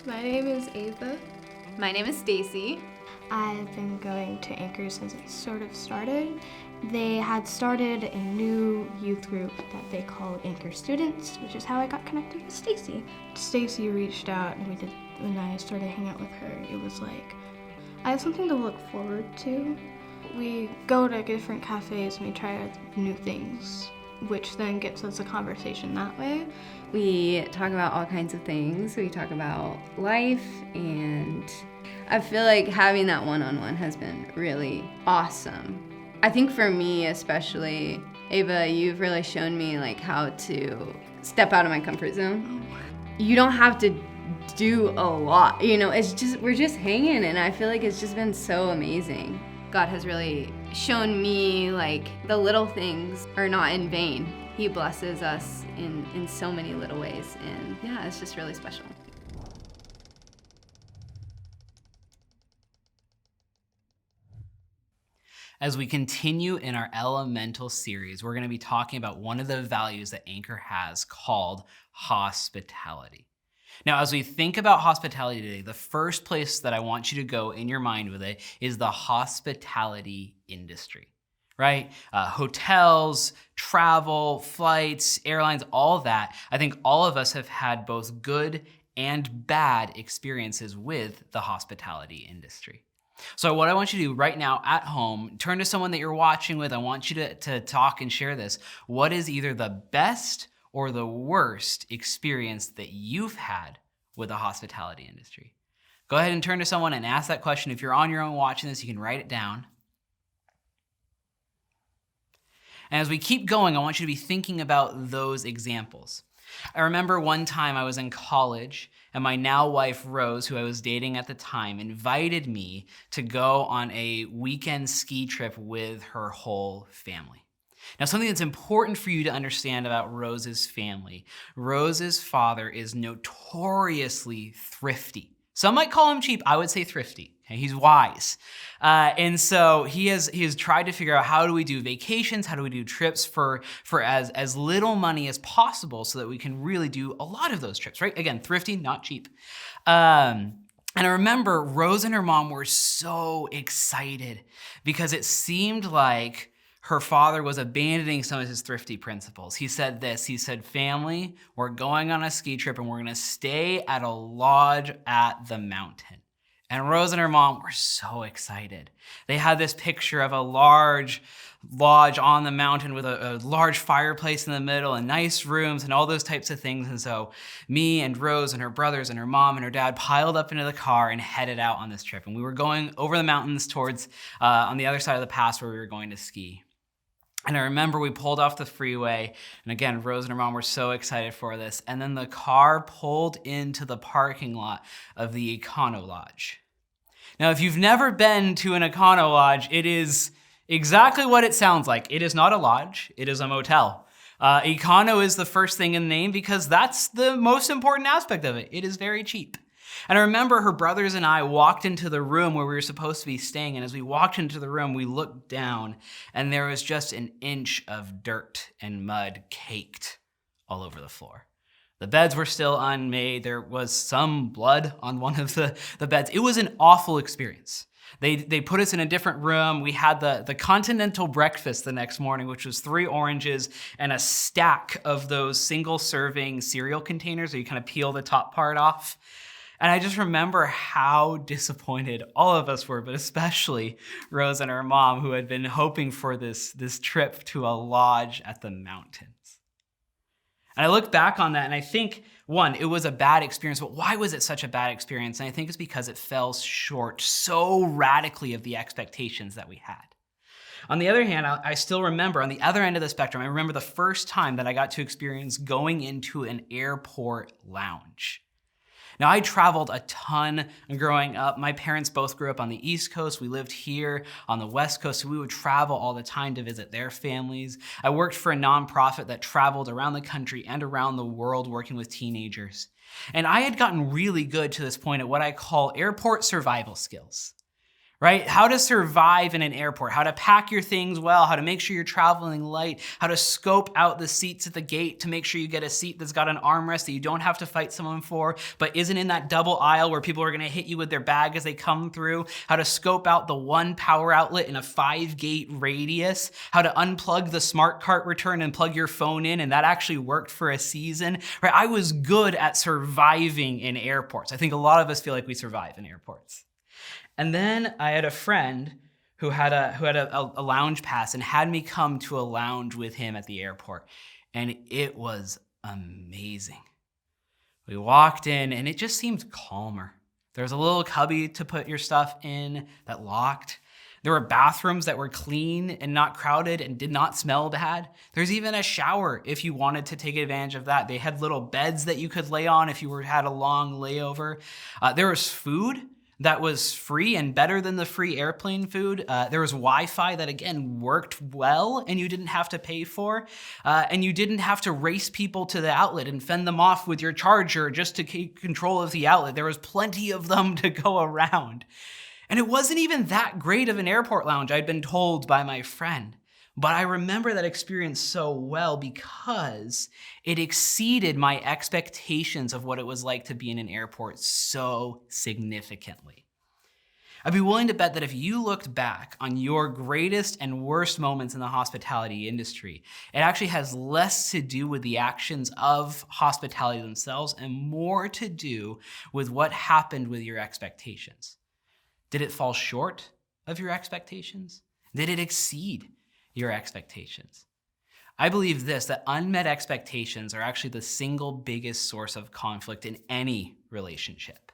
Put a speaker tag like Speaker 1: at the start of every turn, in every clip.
Speaker 1: My name is Ava.
Speaker 2: My name is Stacy.
Speaker 3: I've been going to Anchor since it sort of started. They had started a new youth group that they call Anchor Students, which is how I got connected with Stacy. Stacy reached out and when I started hanging out with her, it was like, I have something to look forward to. We go to different cafes and we try new things, which then gets us a conversation that way.
Speaker 2: We talk about all kinds of things. We talk about life, and I feel like having that one-on-one has been really awesome. I think for me especially, Ava, you've really shown me like how to step out of my comfort zone. You don't have to do a lot, it's just, we're just hanging, and I feel like it's just been so amazing. God has really shown me like the little things are not in vain. He blesses us in so many little ways, and yeah, it's just really special.
Speaker 4: As we continue in our elemental series, we're going to be talking about one of the values that Anchor has called hospitality. Now, as we think about hospitality today, the first place that I want you to go in your mind with it is the hospitality industry, right? Hotels, travel, flights, airlines, all that. I think all of us have had both good and bad experiences with the hospitality industry. So what I want you to do right now at home, turn to someone that you're watching with. I want you to talk and share this. What is either the best or the worst experience that you've had with the hospitality industry? Go ahead and turn to someone and ask that question. If you're on your own watching this, you can write it down. And as we keep going, I want you to be thinking about those examples. I remember one time I was in college and my now wife, Rose, who I was dating at the time, invited me to go on a weekend ski trip with her whole family. Now, something that's important for you to understand about Rose's family, Rose's father is notoriously thrifty. Some might call him cheap. I would say thrifty. Okay? He's wise. And so he has tried to figure out, how do we do vacations? How do we do trips for as little money as possible so that we can really do a lot of those trips, right? Again, thrifty, not cheap. And I remember Rose and her mom were so excited because it seemed like her father was abandoning some of his thrifty principles. He said this, he said, family, we're going on a ski trip and we're gonna stay at a lodge at the mountain. And Rose and her mom were so excited. They had this picture of a large lodge on the mountain with a large fireplace in the middle and nice rooms and all those types of things. And so me and Rose and her brothers and her mom and her dad piled up into the car and headed out on this trip. And we were going over the mountains towards on the other side of the pass where we were going to ski. And I remember we pulled off the freeway, and again, Rose and her mom were so excited for this, and then the car pulled into the parking lot of the Econo Lodge. Now, if you've never been to an Econo Lodge, it is exactly what it sounds like. It is not a lodge, it is a motel. Econo is the first thing in the name because that's the most important aspect of it. It is very cheap. And I remember her brothers and I walked into the room where we were supposed to be staying, and as we walked into the room, we looked down, and there was just an inch of dirt and mud caked all over the floor. The beds were still unmade. There was some blood on one of the beds. It was an awful experience. They put us in a different room. We had the continental breakfast the next morning, which was 3 oranges and a stack of those single-serving cereal containers where you kind of peel the top part off. And I just remember how disappointed all of us were, but especially Rose and her mom, who had been hoping for this trip to a lodge at the mountains. And I look back on that and I think, one, it was a bad experience, but why was it such a bad experience? And I think it's because it fell short so radically of the expectations that we had. On the other hand, I still remember on the other end of the spectrum, I remember the first time that I got to experience going into an airport lounge. Now, I traveled a ton growing up. My parents both grew up on the East Coast. We lived here on the West Coast, so we would travel all the time to visit their families. I worked for a nonprofit that traveled around the country and around the world working with teenagers. And I had gotten really good to this point at what I call airport survival skills. right? How to survive in an airport, how to pack your things well, how to make sure you're traveling light, how to scope out the seats at the gate to make sure you get a seat that's got an armrest that you don't have to fight someone for, but isn't in that double aisle where people are gonna hit you with their bag as they come through, how to scope out the one power outlet in a 5-gate radius, how to unplug the smart cart return and plug your phone in, and that actually worked for a season, right? I was good at surviving in airports. I think a lot of us feel like we survive in airports. And then I had a friend who had a lounge pass and had me come to a lounge with him at the airport. And it was amazing. We walked in and it just seemed calmer. There was a little cubby to put your stuff in that locked. There were bathrooms that were clean and not crowded and did not smell bad. There's even a shower if you wanted to take advantage of that. They had little beds that you could lay on if you had a long layover. There was food that was free and better than the free airplane food. There was Wi-Fi that, again, worked well and you didn't have to pay for. And you didn't have to race people to the outlet and fend them off with your charger just to keep control of the outlet. There was plenty of them to go around. And it wasn't even that great of an airport lounge, I'd been told by my friend. But I remember that experience so well because it exceeded my expectations of what it was like to be in an airport so significantly. I'd be willing to bet that if you looked back on your greatest and worst moments in the hospitality industry, it actually has less to do with the actions of hospitality themselves and more to do with what happened with your expectations. Did it fall short of your expectations? Did it exceed your expectations? I believe this, that unmet expectations are actually the single biggest source of conflict in any relationship.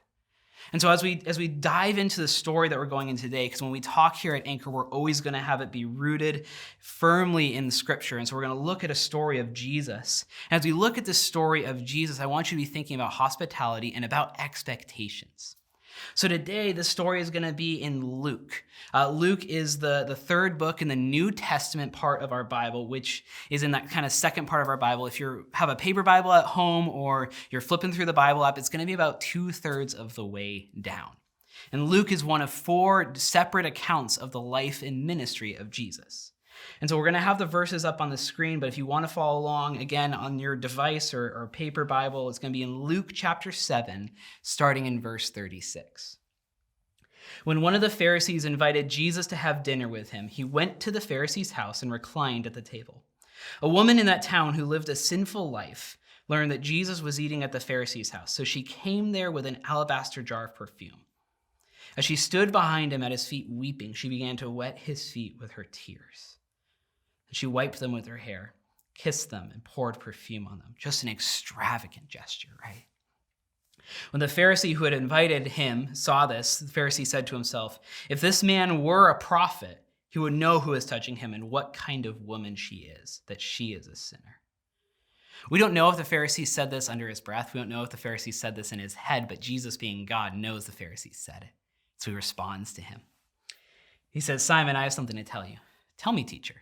Speaker 4: And so as we dive into the story that we're going in today, because when we talk here at Anchor, we're always going to have it be rooted firmly in Scripture. And so we're going to look at a story of Jesus. And as we look at the story of Jesus, I want you to be thinking about hospitality and about expectations. So today, the story is going to be in Luke. Luke is the third book in the New Testament part of our Bible, which is in that kind of second part of our Bible. If you have a paper Bible at home or you're flipping through the Bible app, it's going to be about 2/3 of the way down. And Luke is one of 4 separate accounts of the life and ministry of Jesus. And so we're going to have the verses up on the screen, but if you want to follow along, again, on your device or paper Bible, it's going to be in Luke chapter 7, starting in verse 36. When one of the Pharisees invited Jesus to have dinner with him, he went to the Pharisee's house and reclined at the table. A woman in that town who lived a sinful life learned that Jesus was eating at the Pharisee's house, so she came there with an alabaster jar of perfume. As she stood behind him at his feet weeping, she began to wet his feet with her tears. And she wiped them with her hair, kissed them, and poured perfume on them. Just an extravagant gesture, right? When the Pharisee who had invited him saw this, the Pharisee said to himself, if this man were a prophet, he would know who is touching him and what kind of woman she is, that she is a sinner. We don't know if the Pharisee said this under his breath. We don't know if the Pharisee said this in his head, but Jesus, being God, knows the Pharisee said it. So he responds to him. He says, Simon, I have something to tell you. Tell me, teacher.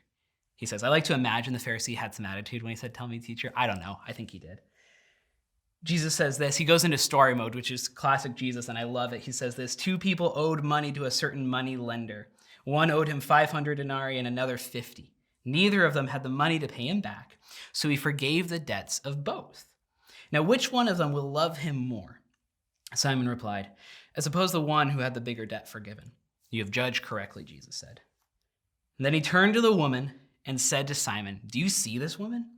Speaker 4: He says, I like to imagine the Pharisee had some attitude when he said, tell me, teacher. I don't know. I think he did. Jesus says this. He goes into story mode, which is classic Jesus, and I love it. He says this, 2 people owed money to a certain money lender. One owed him 500 denarii and another 50. Neither of them had the money to pay him back, so he forgave the debts of both. Now, which one of them will love him more? Simon replied, I suppose the one who had the bigger debt forgiven. You have judged correctly, Jesus said. And then he turned to the woman and said to Simon, do you see this woman?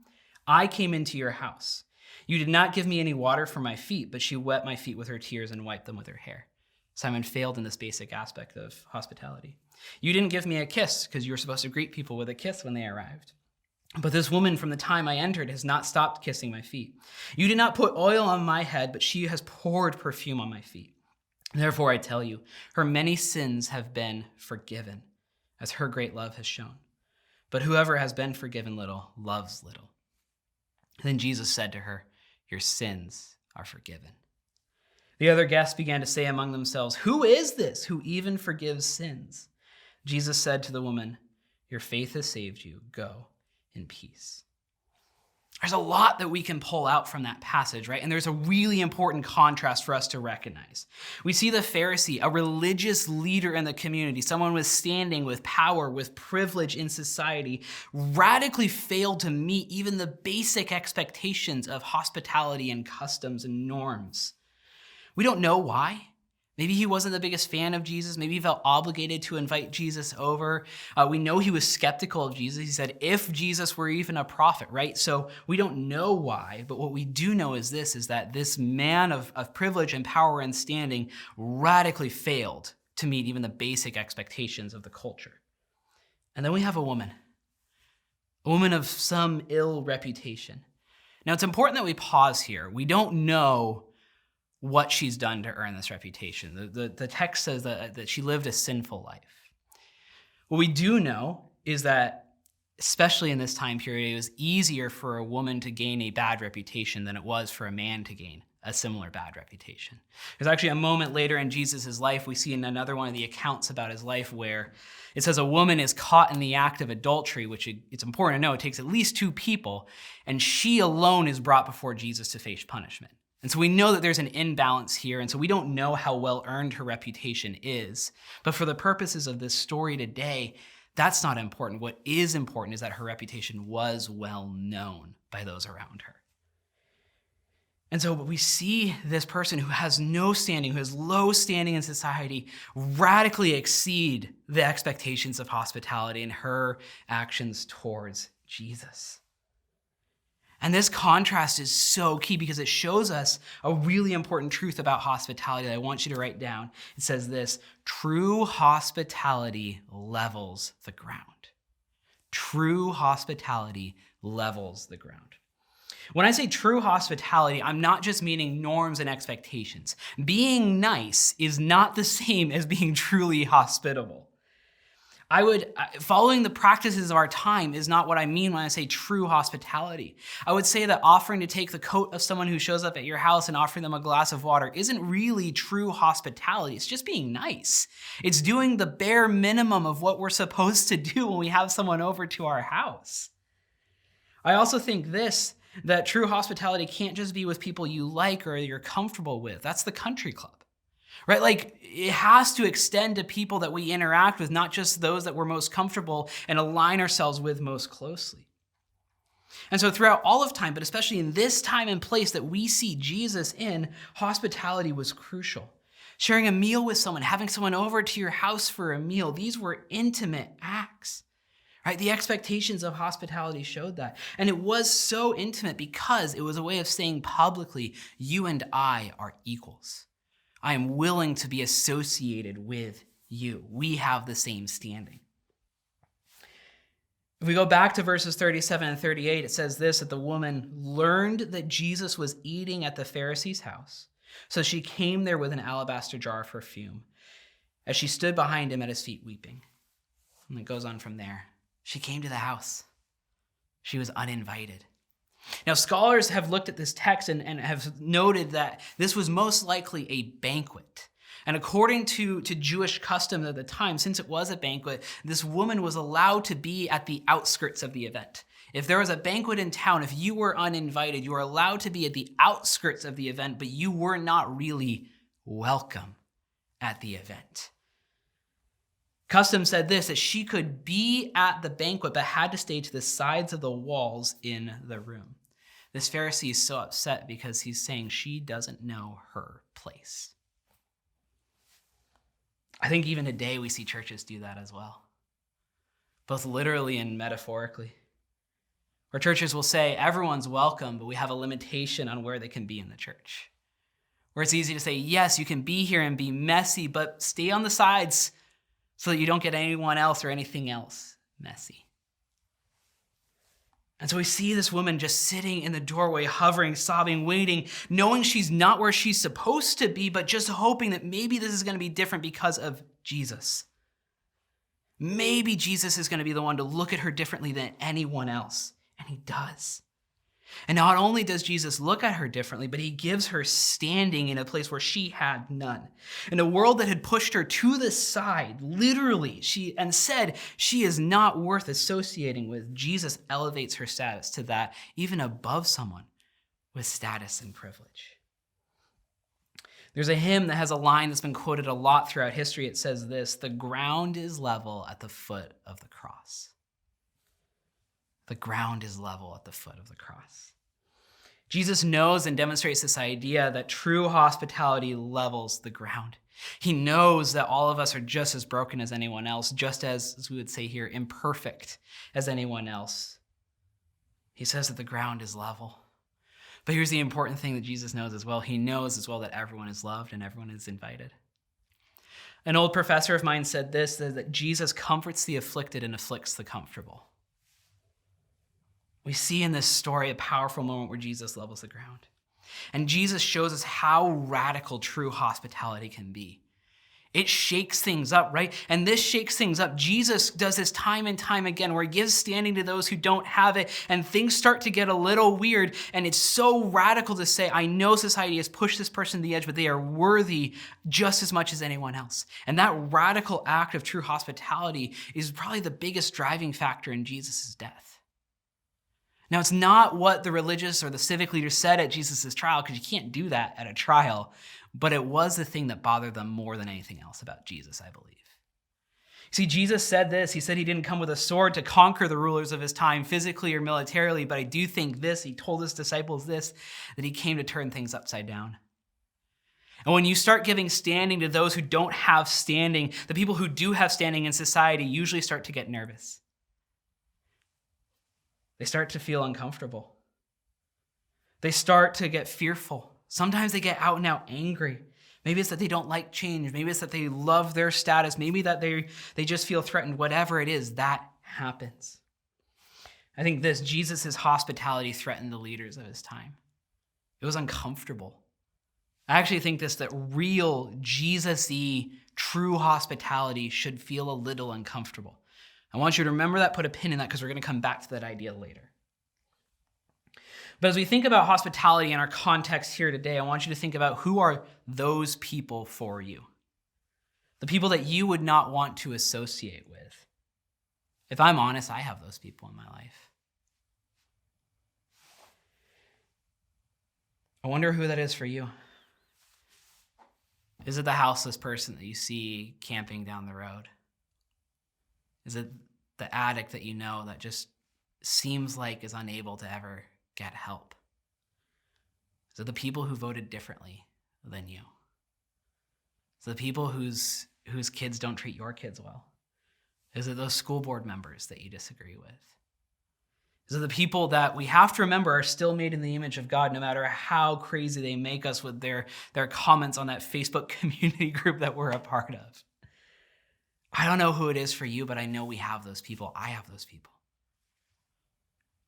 Speaker 4: I came into your house. You did not give me any water for my feet, but she wet my feet with her tears and wiped them with her hair. Simon failed in this basic aspect of hospitality. You didn't give me a kiss because you were supposed to greet people with a kiss when they arrived. But this woman from the time I entered has not stopped kissing my feet. You did not put oil on my head, but she has poured perfume on my feet. Therefore I tell you, her many sins have been forgiven, as her great love has shown. But whoever has been forgiven little loves little. Then Jesus said to her, your sins are forgiven. The other guests began to say among themselves, who is this who even forgives sins? Jesus said to the woman, your faith has saved you. Go in peace. There's a lot that we can pull out from that passage, right? And there's a really important contrast for us to recognize. We see the Pharisee, a religious leader in the community, someone with standing, with power, with privilege in society, radically failed to meet even the basic expectations of hospitality and customs and norms. We don't know why. Maybe he wasn't the biggest fan of Jesus. Maybe he felt obligated to invite Jesus over. We know he was skeptical of Jesus. He said, if Jesus were even a prophet, right? So we don't know why, but what we do know is that this man of privilege and power and standing radically failed to meet even the basic expectations of the culture. And then we have a woman of some ill reputation. Now, it's important that we pause here. We don't know what she's done to earn this reputation. The text says that she lived a sinful life. What we do know is that, especially in this time period, it was easier for a woman to gain a bad reputation than it was for a man to gain a similar bad reputation. There's actually a moment later in Jesus' life, we see in another one of the accounts about his life where it says a woman is caught in the act of adultery, which it's important to know, it takes at least 2 people, and she alone is brought before Jesus to face punishment. And so we know that there's an imbalance here, and so we don't know how well earned her reputation is. But for the purposes of this story today, that's not important. What is important is that her reputation was well known by those around her. And so we see this person who has no standing, who has low standing in society, radically exceed the expectations of hospitality in her actions towards Jesus. And this contrast is so key because it shows us a really important truth about hospitality that I want you to write down. It says this: true hospitality levels the ground. True hospitality levels the ground. When I say true hospitality, I'm not just meaning norms and expectations. Being nice is not the same as being truly hospitable. Following the practices of our time is not what I mean when I say true hospitality. I would say that offering to take the coat of someone who shows up at your house and offering them a glass of water isn't really true hospitality. It's just being nice. It's doing the bare minimum of what we're supposed to do when we have someone over to our house. I also think that true hospitality can't just be with people you like or you're comfortable with. That's the country club. Right? Like, it has to extend to people that we interact with, not just those that we're most comfortable and align ourselves with most closely. And so throughout all of time, but especially in this time and place that we see Jesus in, hospitality was crucial. Sharing a meal with someone, having someone over to your house for a meal, these were intimate acts. Right? The expectations of hospitality showed that. And it was so intimate because it was a way of saying publicly, you and I are equals. I am willing to be associated with you. We have the same standing. If we go back to verses 37 and 38, it says this, that the woman learned that Jesus was eating at the Pharisee's house. So she came there with an alabaster jar of perfume as she stood behind him at his feet weeping. And it goes on from there. She came to the house. She was uninvited. Now, scholars have looked at this text and have noted that this was most likely a banquet. And according to Jewish custom at the time, since it was a banquet, this woman was allowed to be at the outskirts of the event. If there was a banquet in town, if you were uninvited, you were allowed to be at the outskirts of the event, but you were not really welcome at the event. Custom said this, that she could be at the banquet, but had to stay to the sides of the walls in the room. This Pharisee is so upset because he's saying she doesn't know her place. I think even today we see churches do that as well, both literally and metaphorically. Where churches will say everyone's welcome, but we have a limitation on where they can be in the church. Where it's easy to say, yes, you can be here and be messy, but stay on the sides so that you don't get anyone else or anything else messy. And so we see this woman just sitting in the doorway, hovering, sobbing, waiting, knowing she's not where she's supposed to be, but just hoping that maybe this is going to be different because of Jesus. Maybe Jesus is going to be the one to look at her differently than anyone else. And he does. And not only does Jesus look at her differently, but he gives her standing in a place where she had none. In a world that had pushed her to the side, literally, and said she is not worth associating with, Jesus elevates her status to that, even above someone with status and privilege. There's a hymn that has a line that's been quoted a lot throughout history. It says this: "The ground is level at the foot of the cross." The ground is level at the foot of the cross. Jesus knows and demonstrates this idea that true hospitality levels the ground. He knows that all of us are just as broken as anyone else, just as we would say here, imperfect as anyone else. He says that the ground is level. But here's the important thing that Jesus knows as well. He knows as well that everyone is loved and everyone is invited. An old professor of mine said this, that Jesus comforts the afflicted and afflicts the comfortable. We see in this story a powerful moment where Jesus levels the ground. And Jesus shows us how radical true hospitality can be. It shakes things up, right? And this shakes things up. Jesus does this time and time again, where he gives standing to those who don't have it, and things start to get a little weird. And it's so radical to say, I know society has pushed this person to the edge, but they are worthy just as much as anyone else. And that radical act of true hospitality is probably the biggest driving factor in Jesus' death. Now, it's not what the religious or the civic leaders said at Jesus' trial, because you can't do that at a trial, but it was the thing that bothered them more than anything else about Jesus, I believe. See, Jesus said this. He said he didn't come with a sword to conquer the rulers of his time, physically or militarily, but I do think this, he told his disciples this, that he came to turn things upside down. And when you start giving standing to those who don't have standing, the people who do have standing in society usually start to get nervous. They start to feel uncomfortable. They start to get fearful. Sometimes they get out and out angry. Maybe it's that they don't like change. Maybe it's that they love their status. Maybe that they just feel threatened. Whatever it is, that happens. I think this, Jesus' hospitality threatened the leaders of his time. It was uncomfortable. I actually think this, that real Jesus-y true hospitality should feel a little uncomfortable. I want you to remember that, put a pin in that, because we're going to come back to that idea later. But as we think about hospitality in our context here today, I want you to think about who are those people for you. The people that you would not want to associate with. If I'm honest, I have those people in my life. I wonder who that is for you. Is it the houseless person that you see camping down the road? Is it the addict that you know that just seems like is unable to ever get help? Is it the people who voted differently than you? Is it the people whose kids don't treat your kids well? Is it those school board members that you disagree with? Is it the people that we have to remember are still made in the image of God, no matter how crazy they make us with their comments on that Facebook community group that we're a part of? I don't know who it is for you, but I know we have those people. I have those people.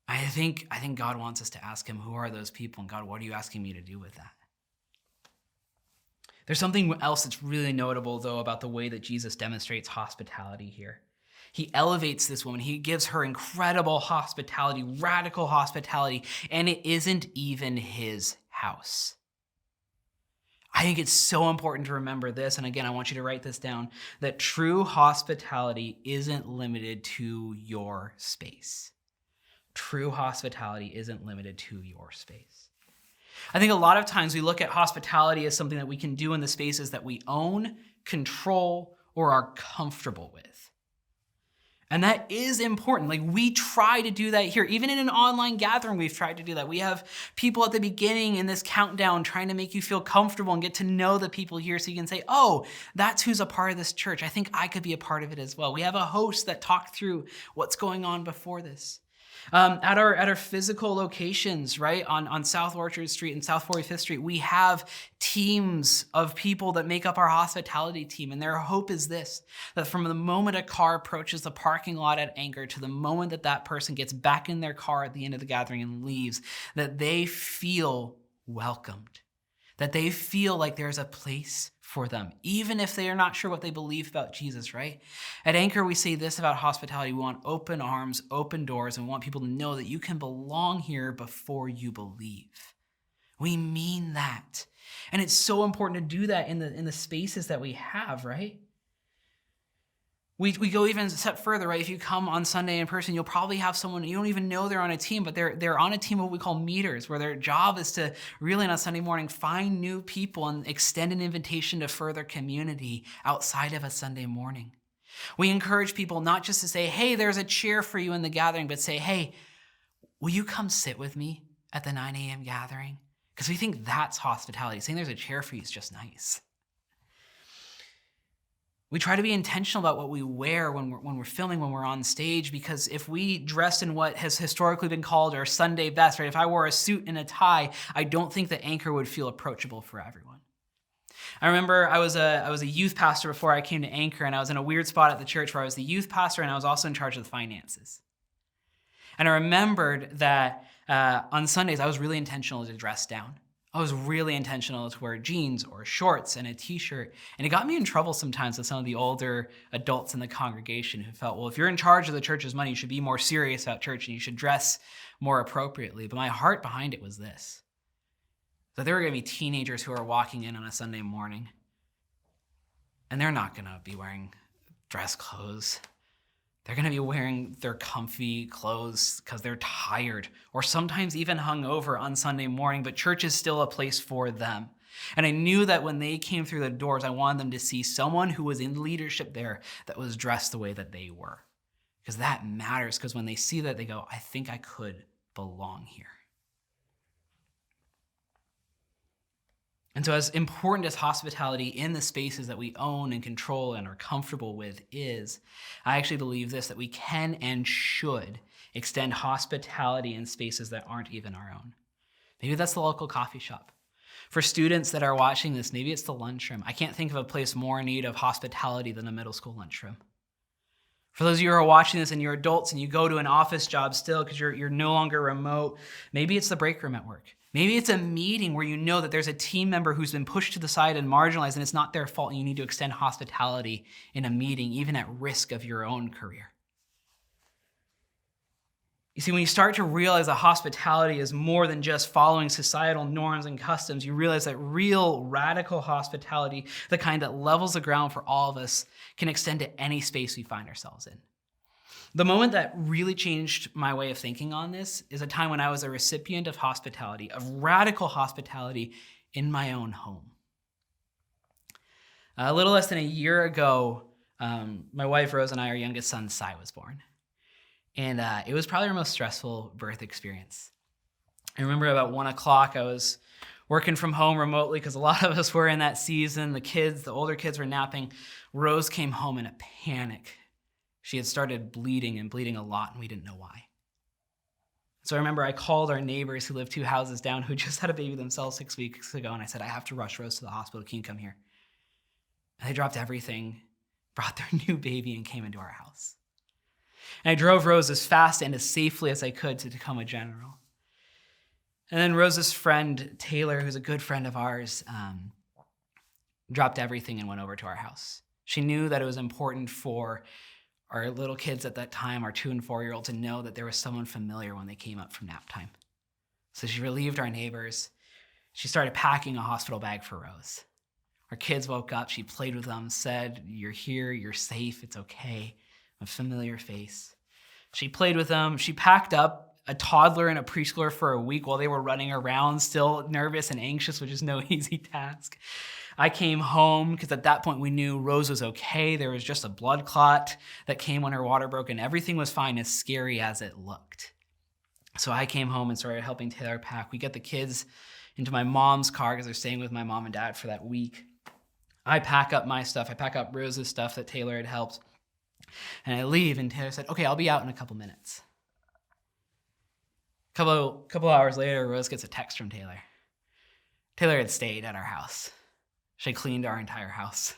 Speaker 4: I think God wants us to ask him, who are those people? And God, what are you asking me to do with that? There's something else that's really notable, though, about the way that Jesus demonstrates hospitality here. He elevates this woman. He gives her incredible hospitality, radical hospitality, and it isn't even his house. I think it's so important to remember this, and again, I want you to write this down, that true hospitality isn't limited to your space. True hospitality isn't limited to your space. I think a lot of times we look at hospitality as something that we can do in the spaces that we own, control, or are comfortable with. And that is important. Like, we try to do that here. Even in an online gathering, we've tried to do that. We have people at the beginning in this countdown trying to make you feel comfortable and get to know the people here so you can say, oh, that's who's a part of this church. I think I could be a part of it as well. We have a host that talked through what's going on before this. At our physical locations, right, on South Orchard Street and South 45th Street, we have teams of people that make up our hospitality team. And their hope is this, that from the moment a car approaches the parking lot at Anchor to the moment that that person gets back in their car at the end of the gathering and leaves, that they feel welcomed, that they feel like there's a place for them, even if they are not sure what they believe about Jesus, right? At Anchor, we say this about hospitality. We want open arms, open doors, and we want people to know that you can belong here before you believe. We mean that. And it's so important to do that in the spaces that we have, right? We go even a step further, right? If you come on Sunday in person, you'll probably have someone, you don't even know they're on a team, but they're on a team of what we call meters, where their job is to really on a Sunday morning find new people and extend an invitation to further community outside of a Sunday morning. We encourage people not just to say, hey, there's a chair for you in the gathering, but say, hey, will you come sit with me at the 9 a.m. gathering? Because we think that's hospitality. Saying there's a chair for you is just nice. We try to be intentional about what we wear when we're filming, when we're on stage, because if we dress in what has historically been called our Sunday best, right? If I wore a suit and a tie, I don't think that Anchor would feel approachable for everyone. I remember I was a youth pastor before I came to Anchor, and I was in a weird spot at the church where I was the youth pastor and I was also in charge of the finances. And I remembered that on Sundays, I was really intentional to dress down. I was really intentional to wear jeans or shorts and a t-shirt. And it got me in trouble sometimes with some of the older adults in the congregation who felt, well, if you're in charge of the church's money, you should be more serious about church and you should dress more appropriately. But my heart behind it was this, that there were going to be teenagers who are walking in on a Sunday morning, and they're not going to be wearing dress clothes. They're going to be wearing their comfy clothes because they're tired or sometimes even hungover on Sunday morning, but church is still a place for them. And I knew that when they came through the doors, I wanted them to see someone who was in leadership there that was dressed the way that they were. Because that matters, because when they see that, they go, I think I could belong here. And so as important as hospitality in the spaces that we own and control and are comfortable with is, I actually believe this, that we can and should extend hospitality in spaces that aren't even our own. Maybe that's the local coffee shop. For students that are watching this, maybe it's the lunchroom. I can't think of a place more in need of hospitality than a middle school lunchroom. For those of you who are watching this and you're adults and you go to an office job still because you're no longer remote, maybe it's the break room at work. Maybe it's a meeting where you know that there's a team member who's been pushed to the side and marginalized and it's not their fault and you need to extend hospitality in a meeting, even at risk of your own career. You see, when you start to realize that hospitality is more than just following societal norms and customs, you realize that real radical hospitality, the kind that levels the ground for all of us, can extend to any space we find ourselves in. The moment that really changed my way of thinking on this is a time when I was a recipient of hospitality, of radical hospitality in my own home. A little less than a year ago, my wife Rose and our youngest son, Sai, was born. And it was probably our most stressful birth experience. I remember about 1 o'clock, I was working from home remotely because a lot of us were in that season. The older kids were napping. Rose came home in a panic. She had started bleeding and bleeding a lot, and we didn't know why. So I remember I called our neighbors who lived 2 houses down who just had a baby themselves 6 weeks ago, and I said, I have to rush Rose to the hospital. Can you come here? And they dropped everything, brought their new baby, and came into our house. And I drove Rose as fast and as safely as I could to Tacoma General. And then Rose's friend, Taylor, who's a good friend of ours, dropped everything and went over to our house. She knew that it was important for our little kids at that time, our 2- and 4-year-old, to know that there was someone familiar when they came up from nap time. So she relieved our neighbors. She started packing a hospital bag for Rose. Our kids woke up, she played with them, said, you're here, you're safe, it's okay. A familiar face. She played with them. She packed up a toddler and a preschooler for a week while they were running around, still nervous and anxious, which is no easy task. I came home because at that point we knew Rose was okay. There was just a blood clot that came when her water broke and everything was fine, as scary as it looked. So I came home and started helping Taylor pack. We get the kids into my mom's car because they're staying with my mom and dad for that week. I pack up my stuff. I pack up Rose's stuff that Taylor had helped. And I leave, and Taylor said, okay, I'll be out in a couple minutes. Couple hours later, Rose gets a text from Taylor. Taylor had stayed at our house. She cleaned our entire house.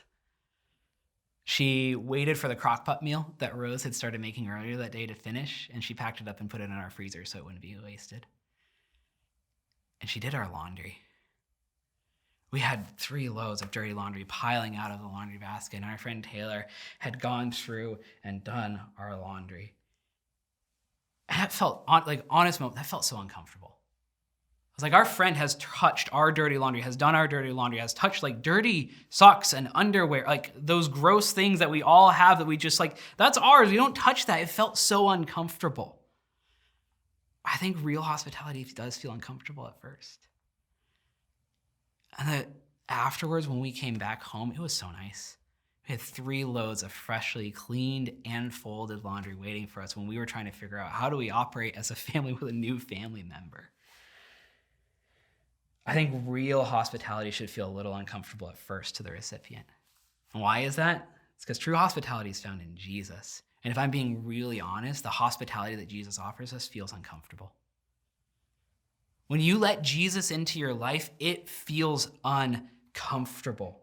Speaker 4: She waited for the crock-pot meal that Rose had started making earlier that day to finish, and she packed it up and put it in our freezer so it wouldn't be wasted. And she did our laundry. We had 3 loads of dirty laundry piling out of the laundry basket, and our friend Taylor had gone through and done our laundry. And that felt, honest moment, that felt so uncomfortable. It's like our friend has touched our dirty laundry, has done our dirty laundry, has touched like dirty socks and underwear, like those gross things that we all have that we just like, that's ours. We don't touch that. It felt so uncomfortable. I think real hospitality does feel uncomfortable at first. And then afterwards, when we came back home, it was so nice. We had 3 loads of freshly cleaned and folded laundry waiting for us when we were trying to figure out how do we operate as a family with a new family member. I think real hospitality should feel a little uncomfortable at first to the recipient. And why is that? It's because true hospitality is found in Jesus. And if I'm being really honest, the hospitality that Jesus offers us feels uncomfortable. When you let Jesus into your life, it feels uncomfortable.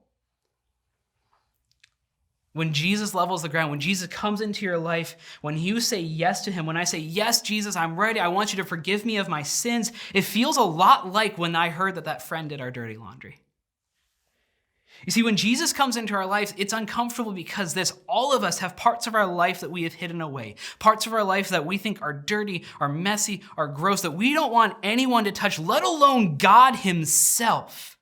Speaker 4: When Jesus levels the ground, when Jesus comes into your life, when you say yes to him, when I say, yes, Jesus, I'm ready, I want you to forgive me of my sins, it feels a lot like when I heard that friend did our dirty laundry. You see, when Jesus comes into our lives, it's uncomfortable because all of us have parts of our life that we have hidden away, parts of our life that we think are dirty, are messy, are gross, that we don't want anyone to touch, let alone God himself.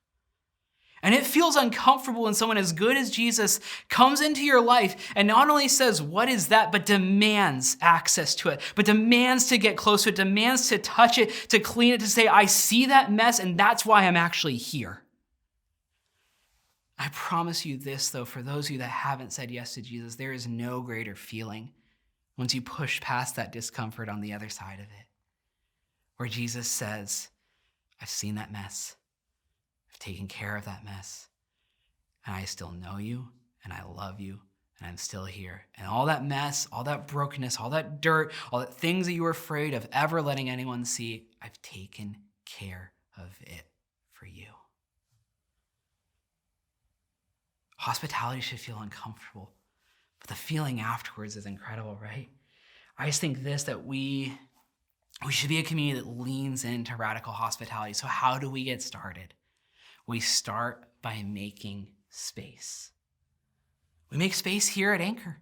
Speaker 4: And it feels uncomfortable when someone as good as Jesus comes into your life and not only says, what is that, but demands access to it, but demands to get close to it, demands to touch it, to clean it, to say, I see that mess and that's why I'm actually here. I promise you this, though, for those of you that haven't said yes to Jesus, there is no greater feeling once you push past that discomfort on the other side of it, where Jesus says, I've seen that mess. I've taken care of that mess, and I still know you, and I love you, and I'm still here. And all that mess, all that brokenness, all that dirt, all the things that you were afraid of ever letting anyone see, I've taken care of it for you. Hospitality should feel uncomfortable, but the feeling afterwards is incredible, right? I just think that we should be a community that leans into radical hospitality. So how do we get started? We start by making space. We make space here at Anchor.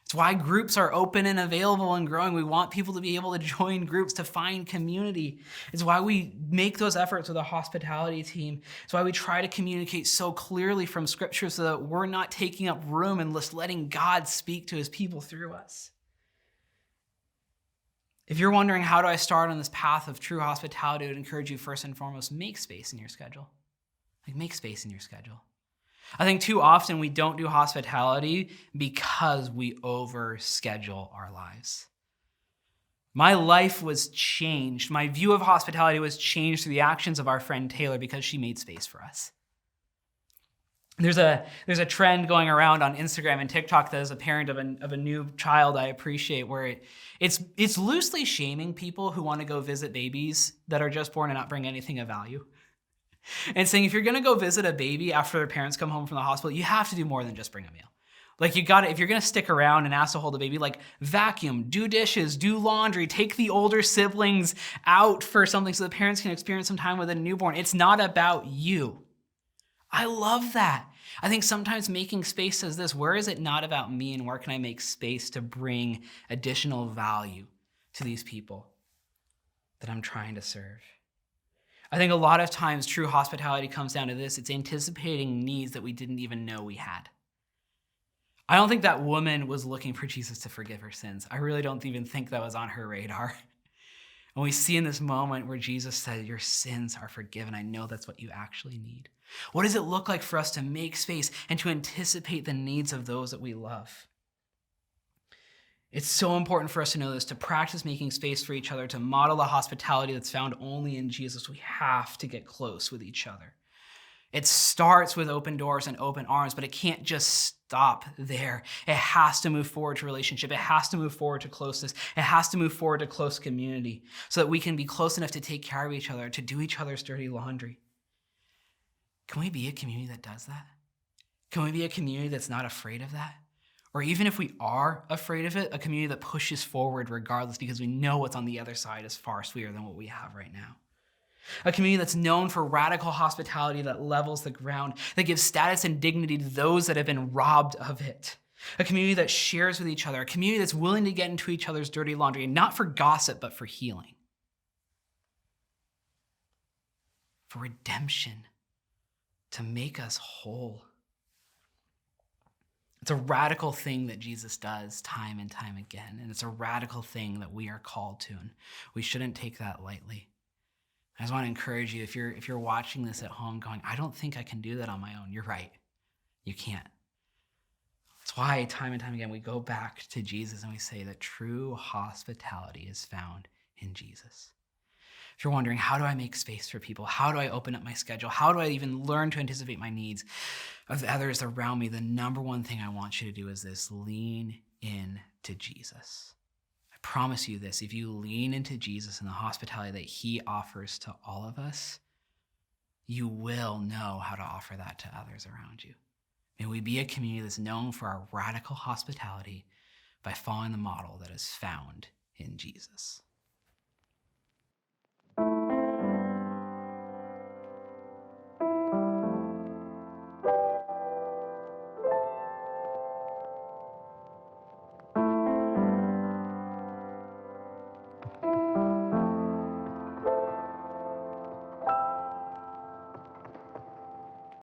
Speaker 4: It's why groups are open and available and growing. We want people to be able to join groups, to find community. It's why we make those efforts with a hospitality team. It's why we try to communicate so clearly from Scripture so that we're not taking up room and just letting God speak to his people through us. If you're wondering, how do I start on this path of true hospitality, I would encourage you first and foremost, make space in your schedule. Make space in your schedule. I think too often we don't do hospitality because we overschedule our lives. My life was changed. My view of hospitality was changed through the actions of our friend Taylor because she made space for us. There's a trend going around on Instagram and TikTok that as a parent of a new child I appreciate, where it's loosely shaming people who want to go visit babies that are just born and not bring anything of value. And saying, if you're going to go visit a baby after their parents come home from the hospital, you have to do more than just bring a meal. If you're going to stick around and ask to hold a baby, vacuum, do dishes, do laundry, take the older siblings out for something so the parents can experience some time with a newborn. It's not about you. I love that. I think sometimes making space says this, where is it not about me and where can I make space to bring additional value to these people that I'm trying to serve? I think a lot of times true hospitality comes down to this. It's anticipating needs that we didn't even know we had. I don't think that woman was looking for Jesus to forgive her sins. I really don't even think that was on her radar. And we see in this moment where Jesus said, your sins are forgiven. I know that's what you actually need. What does it look like for us to make space and to anticipate the needs of those that we love? It's so important for us to know this, to practice making space for each other, to model the hospitality that's found only in Jesus. We have to get close with each other. It starts with open doors and open arms, but it can't just stop there. It has to move forward to relationship. It has to move forward to closeness. It has to move forward to close community so that we can be close enough to take care of each other, to do each other's dirty laundry. Can we be a community that does that? Can we be a community that's not afraid of that? Or even if we are afraid of it, a community that pushes forward regardless because we know what's on the other side is far sweeter than what we have right now. A community that's known for radical hospitality that levels the ground, that gives status and dignity to those that have been robbed of it. A community that shares with each other, a community that's willing to get into each other's dirty laundry, not for gossip, but for healing, for redemption, to make us whole. It's a radical thing that Jesus does time and time again, and it's a radical thing that we are called to, and we shouldn't take that lightly. I just want to encourage you, if you're watching this at home going, I don't think I can do that on my own, you're right. You can't. That's why time and time again we go back to Jesus and we say that true hospitality is found in Jesus. If you're wondering, how do I make space for people? How do I open up my schedule? How do I even learn to anticipate my needs of the others around me? The number one thing I want you to do is this: lean in to Jesus. I promise you this: if you lean into Jesus and the hospitality that he offers to all of us, you will know how to offer that to others around you. May we be a community that's known for our radical hospitality by following the model that is found in Jesus.